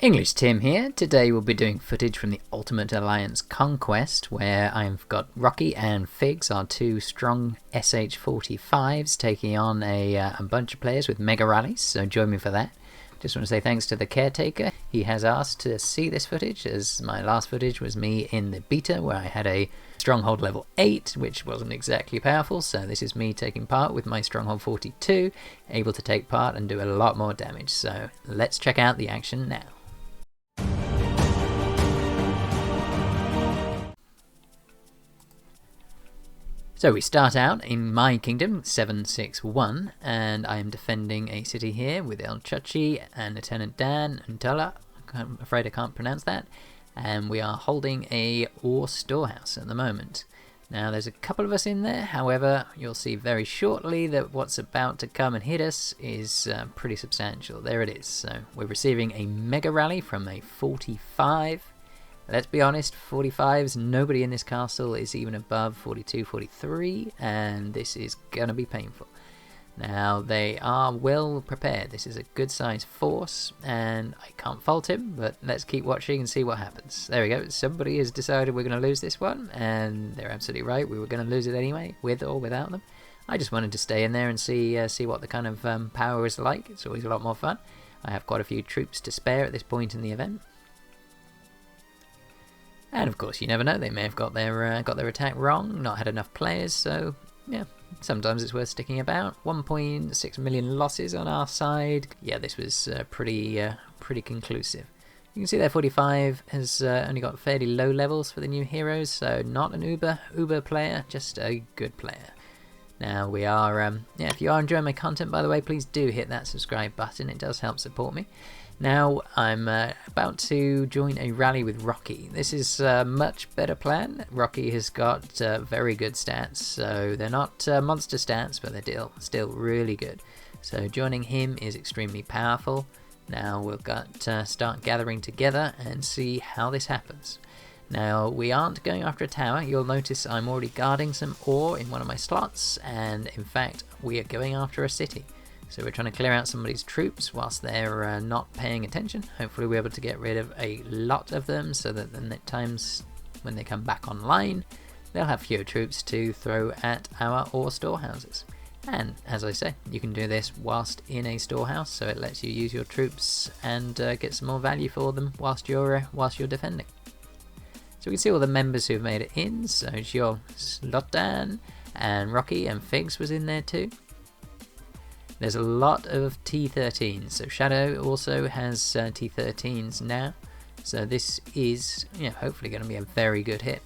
EnglishTim here. Today we'll be doing footage from the Ultimate Alliance Conquest, where I've got Rocky and Figs, our two strong SH-45s, taking on a bunch of players with mega rallies, so join me for that. Just want to say thanks to the caretaker. He has asked to see this footage, as my last footage was me in the beta where I had a stronghold level 8, which wasn't exactly powerful, so this is me taking part with my stronghold 42, able to take part and do a lot more damage. So let's check out the action now. So we start out in my kingdom, 761, and I am defending a city here with El Chuchy and Lieutenant Dan and Tola. I'm afraid I can't pronounce that. And we are holding a ore storehouse at the moment. Now there's a couple of us in there, however you'll see very shortly that what's about to come and hit us is pretty substantial. There it is. So we're receiving a mega rally from a 45. Let's be honest, 45s, nobody in this castle is even above 42, 43, and this is going to be painful. Now, they are well prepared. This is a good sized force, and I can't fault him, but let's keep watching and see what happens. There we go, somebody has decided we're going to lose this one, and they're absolutely right, we were going to lose it anyway, with or without them. I just wanted to stay in there and see what the kind of power is like. It's always a lot more fun. I have quite a few troops to spare at this point in the event. And of course, you never know, they may have got their attack wrong, not had enough players, so yeah, sometimes it's worth sticking about. 1.6 million losses on our side. Yeah, this was pretty conclusive. You can see there 45 has only got fairly low levels for the new heroes, so not an uber player, just a good player. Now we are, if you are enjoying my content, by the way, please do hit that subscribe button, it does help support me. Now I'm about to join a rally with Rocky. This is a much better plan. Rocky has got very good stats, so they're not monster stats, but they're still really good. So joining him is extremely powerful. Now we've got to start gathering together and see how this happens. Now we aren't going after a tower. You'll notice I'm already guarding some ore in one of my slots, and in fact we are going after a city. So we're trying to clear out somebody's troops whilst they're not paying attention. Hopefully we're able to get rid of a lot of them so that then at times when they come back online, they'll have fewer troops to throw at our ore storehouses. And as I say, you can do this whilst in a storehouse, so it lets you use your troops and get some more value for them whilst you're defending. So we can see all the members who've made it in. So it's your Slotan and Rocky and Figs was in there too. There's a lot of T13s, so Shadow also has T13s now, so this is hopefully going to be a very good hit.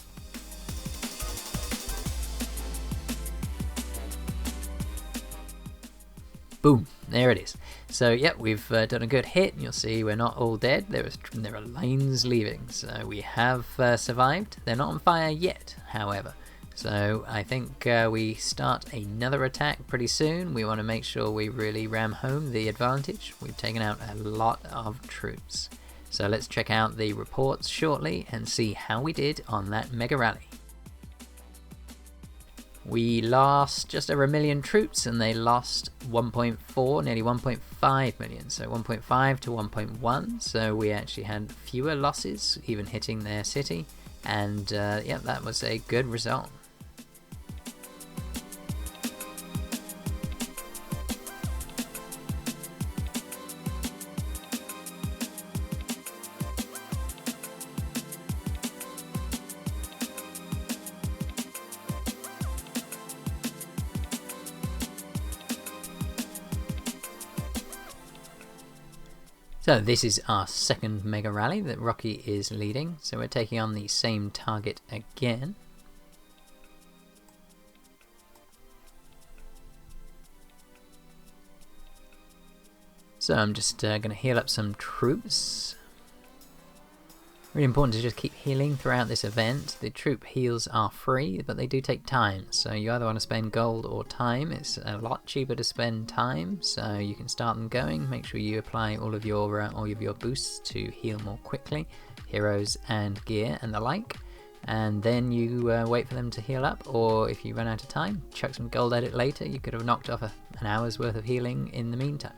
Boom, there it is. So yep, we've done a good hit. You'll see we're not all dead. There are lines leaving, so we have survived. They're not on fire yet, however. So I think we start another attack pretty soon. We want to make sure we really ram home the advantage. We've taken out a lot of troops. So let's check out the reports shortly and see how we did on that mega rally. We lost just over 1 million troops and they lost 1.4, nearly 1.5 million. So 1.5 to 1.1. So we actually had fewer losses, even hitting their city. And yeah, that was a good result. So this is our second mega rally that Rocky is leading, so we're taking on the same target again. So I'm just going to heal up some troops. Really important to just keep healing throughout this event. The troop heals are free, but they do take time, so you either want to spend gold or time. It's a lot cheaper to spend time, so you can start them going. Make sure you apply all of your boosts to heal more quickly, heroes and gear and the like, and then you wait for them to heal up, or if you run out of time, chuck some gold at it later. You could have knocked off an hour's worth of healing in the meantime.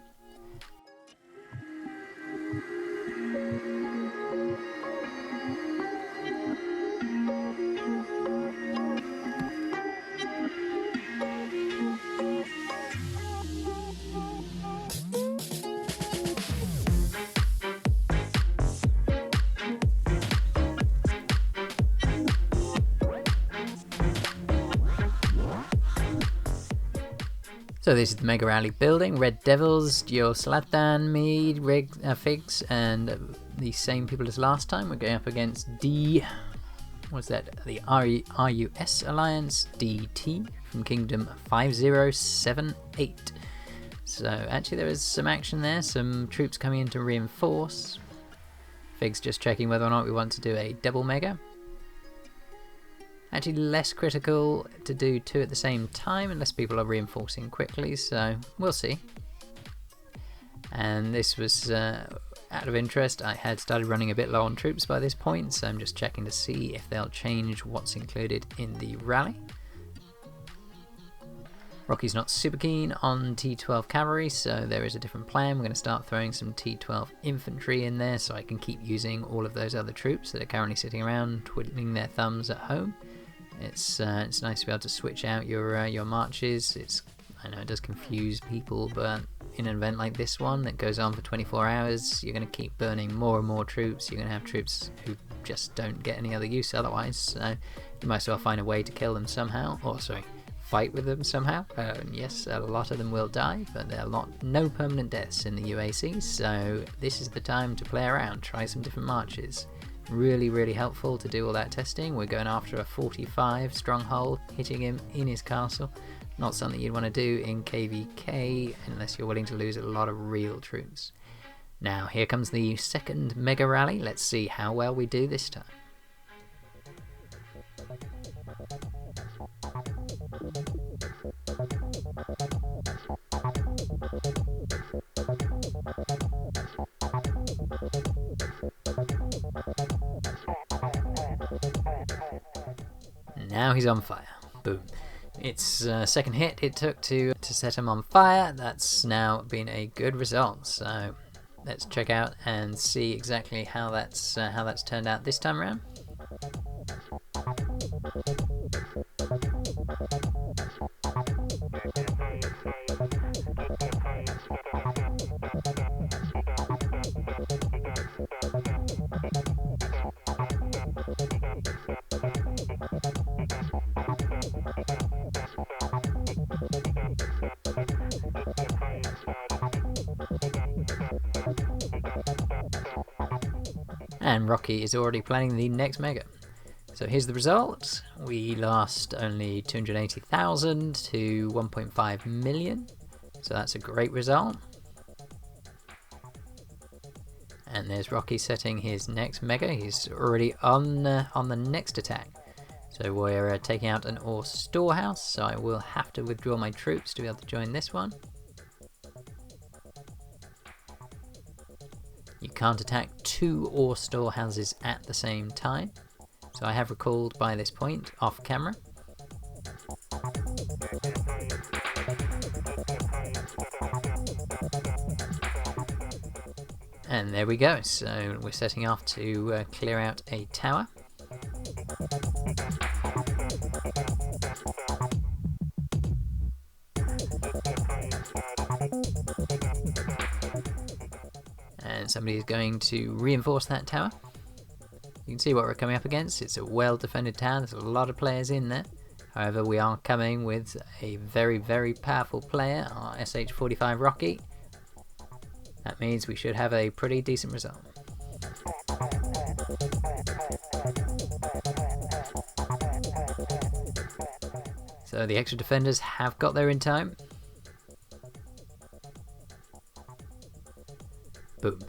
So this is the Mega Rally building. Red Devils, Geo Slatan, Mead, Figs, and the same people as last time. We're going up against the RuS Alliance, DT, from Kingdom 5078. So actually there is some action there, some troops coming in to reinforce. Figs just checking whether or not we want to do a double mega. Actually less critical to do two at the same time unless people are reinforcing quickly, so we'll see. And this was out of interest. I had started running a bit low on troops by this point, so I'm just checking to see if they'll change what's included in the rally. Rocky's not super keen on T12 cavalry, so there is a different plan. We're going to start throwing some T12 infantry in there so I can keep using all of those other troops that are currently sitting around twiddling their thumbs at home. It's nice to be able to switch out your marches. I know it does confuse people, but in an event like this one that goes on for 24 hours, you're going to keep burning more and more troops. You're going to have troops who just don't get any other use otherwise, so you might as well find a way to kill them somehow, or sorry, fight with them somehow. Yes, a lot of them will die, but there are no permanent deaths in the UAC, so this is the time to play around, try some different marches. Really, really helpful to do all that testing. We're going after a 45 stronghold, hitting him in his castle. Not something you'd want to do in KVK unless you're willing to lose a lot of real troops. Now, here comes the second mega rally. Let's see how well we do this time. Now he's on fire. Boom. It's second hit it took to set him on fire. That's now been a good result. So let's check out and see exactly how that's turned out this time around. And Rocky is already planning the next mega. So here's the result. We lost only 280,000 to 1.5 million. So that's a great result. And there's Rocky setting his next mega. He's already on the next attack. So we're taking out an ore storehouse. So I will have to withdraw my troops to be able to join this one. You can't attack two ore storehouses at the same time, so I have recalled by this point off camera. And there we go, so we're setting off to clear out a tower. And somebody is going to reinforce that tower. You can see what we're coming up against. It's a well-defended town. There's a lot of players in there. However, we are coming with a very, very powerful player, our SH45 Rocky. That means we should have a pretty decent result. So the extra defenders have got there in time. Boom.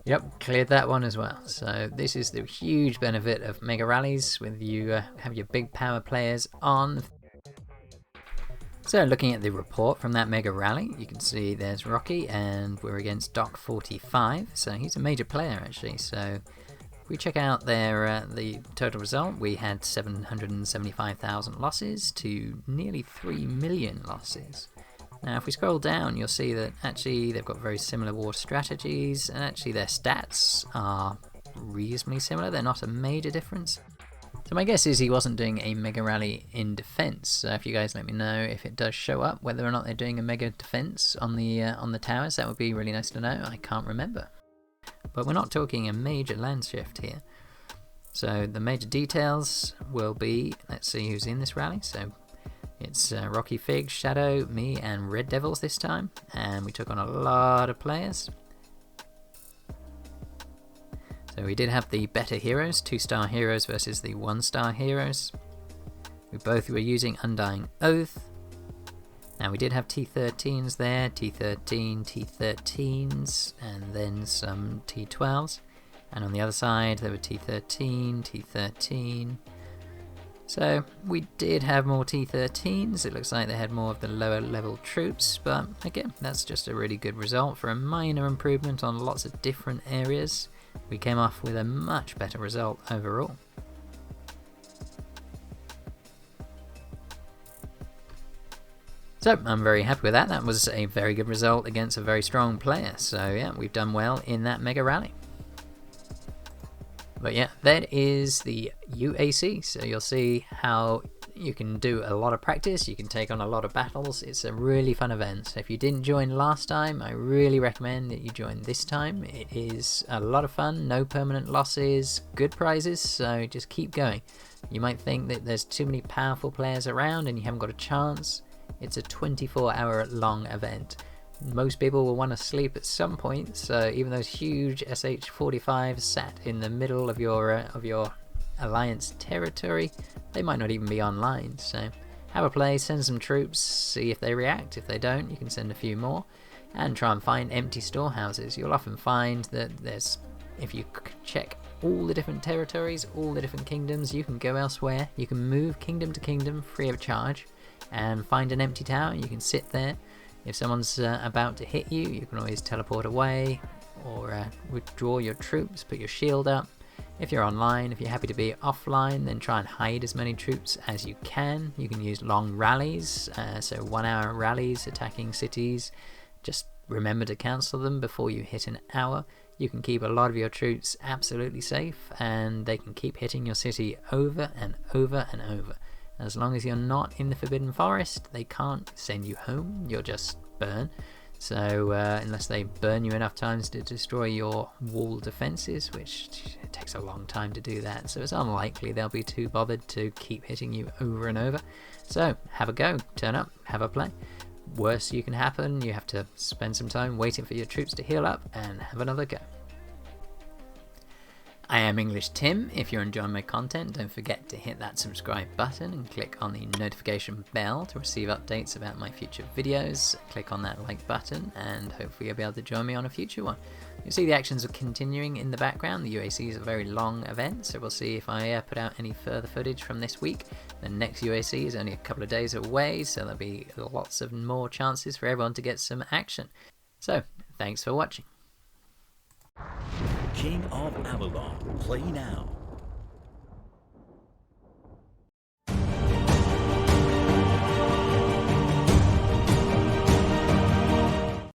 Yep, cleared that one as well. So this is the huge benefit of mega rallies when you have your big power players on. So looking at the report from that mega rally, you can see there's Rocky and we're against Doc 45. So he's a major player actually. So if we check out their the total result, we had 775,000 losses to nearly 3 million losses. Now if we scroll down, you'll see that actually they've got very similar war strategies, and actually their stats are reasonably similar. They're not a major difference. So my guess is he wasn't doing a mega rally in defense. So if you guys let me know if it does show up, whether or not they're doing a mega defense on the towers, that would be really nice to know. I can't remember. But we're not talking a major land shift here. So the major details will be, let's see who's in this rally. So It's Rocky Fig, Shadow, me and Red Devils this time, and we took on a lot of players. So we did have the better heroes, 2-star heroes versus the 1-star heroes. We both were using Undying Oath. Now we did have T13s there, T13, T13s, and then some T12s. And on the other side there were T13, T13. So we did have more T13s, it looks like they had more of the lower level troops, but again, that's just a really good result for a minor improvement on lots of different areas. We came off with a much better result overall. So I'm very happy with that. That was a very good result against a very strong player. So yeah, we've done well in that mega rally. But yeah, that is the UAC. So you'll see how you can do a lot of practice, you can take on a lot of battles. It's a really fun event. So if you didn't join last time, I really recommend that you join this time. It is a lot of fun, no permanent losses, good prizes, so just keep going. You might think that there's too many powerful players around and you haven't got a chance. It's a 24-hour long event. Most people will want to sleep at some point, so even those huge SH-45s sat in the middle of your Alliance territory, they might not even be online. So have a play, send some troops, see if they react. If they don't, you can send a few more, and try and find empty storehouses. You'll often find that if you check all the different territories, all the different kingdoms, you can go elsewhere. You can move kingdom to kingdom free of charge and find an empty tower. You can sit there. If someone's about to hit you, you can always teleport away or withdraw your troops, put your shield up. If you're online, if you're happy to be offline, then try and hide as many troops as you can. You can use long rallies, so 1-hour rallies attacking cities. Just remember to cancel them before you hit an hour. You can keep a lot of your troops absolutely safe, and they can keep hitting your city over and over and over. As long as you're not in the Forbidden Forest, they can't send you home, you'll just burn. So unless they burn you enough times to destroy your wall defenses, which it takes a long time to do that, so it's unlikely they'll be too bothered to keep hitting you over and over. So have a go, turn up, have a play. Worst you can happen, you have to spend some time waiting for your troops to heal up and have another go. I am EnglishTim. If you're enjoying my content, don't forget to hit that subscribe button and click on the notification bell to receive updates about my future videos. Click on that like button and hopefully you'll be able to join me on a future one. You'll see the actions are continuing in the background. The UAC is a very long event, so we'll see if I put out any further footage from this week. The next UAC is only a couple of days away, so there'll be lots of more chances for everyone to get some action. So, thanks for watching. King of Avalon, play now.